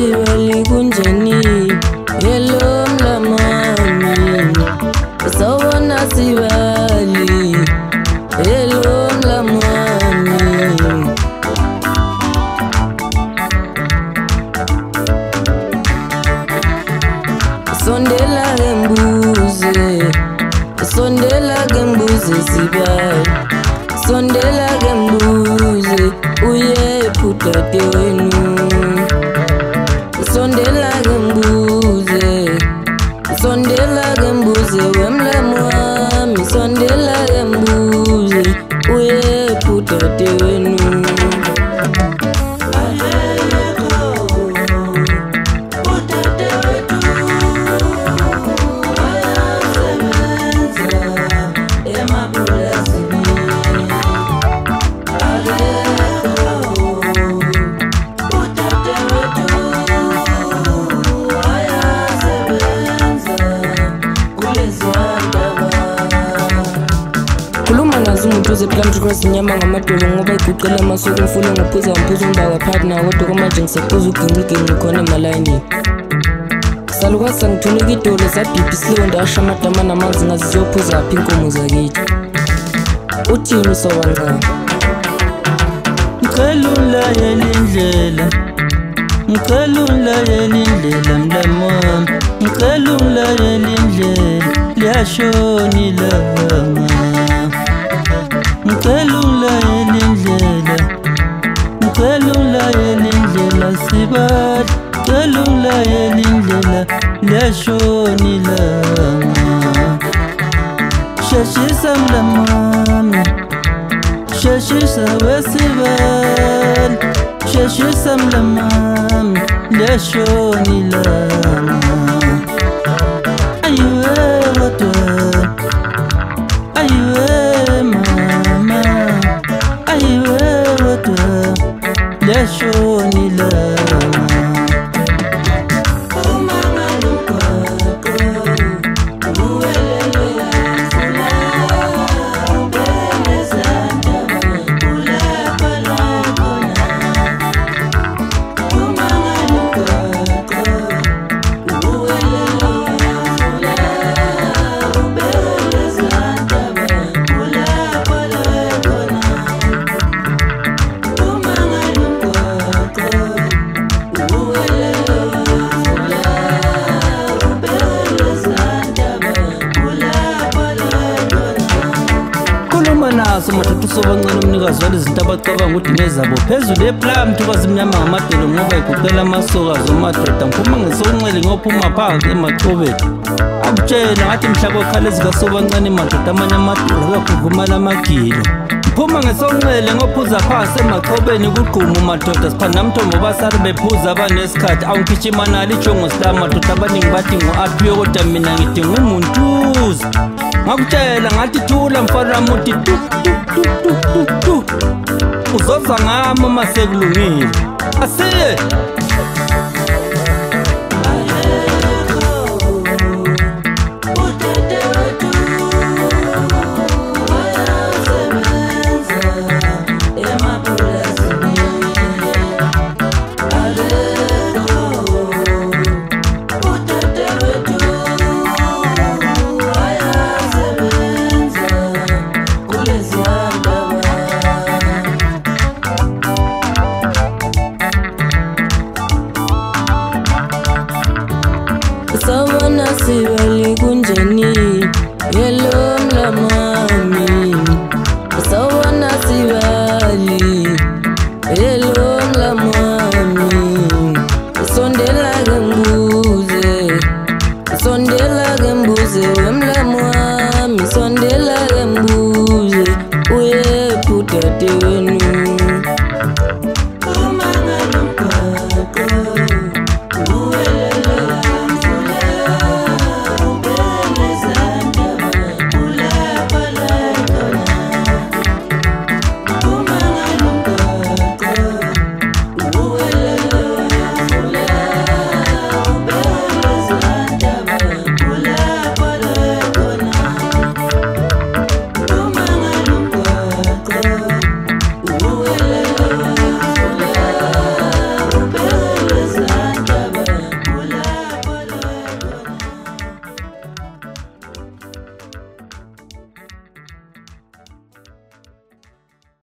sibali kunjani hello mlamami sawona sibali hello mlamami sondela gembuze sibali sondela gembuze uye putate wenu sondela gembuze wemlamu wami sondela gembuze uye putate wenu Uze plan to cross nyama ngamadolo ngoba iguqela amasuku mfuna ngaphuza umdawa partner kodwa manje ngisaphuza uginqige khona emalini saluka sangithunika idolo sadiphi slow ndasha amadama namanzi ngazizophuza aphi inkomo zakithi uthini sowanqa ngicelula yelindlela mlamami ngicelula yelindlela liyashoni langa ngicelula yelindlela sibali ngicelula yelindlela liyashoni langa sheshisa mlamami sheshisa wesibali sheshisa mlamami liyashoni langa ayiwe kodwa ayiwe liyashoni langa naso mathathu sobancane umnikazi walezinto abacabanga ukuthi ngezabo phezulu eplam thukazimnyama ngamadolo ngoba iguqela amasoka zomadoda ngiphuma ngesonxele ngophuma phakathi emachobeni akutshela ngathi mhlaba okhala ezikasobancane madoda amanye amadolo akuvumala amagilo ngiphuma ngesonxele ngophuza phasi emachobeni kugquma madoda siphanda mthombo basari bephuza abanesikhathi awungikhitshimanali ijongo sila madoda abaningi bathi ngo-aphiyo kodwa mina ngithi ngumuntuzi ngakutshela ngathi thula mfana muthi tu uzoza ngami uma sekulungile asiye sawona sibali kunjani hello mlamami sawona sibali hello mlamami sondela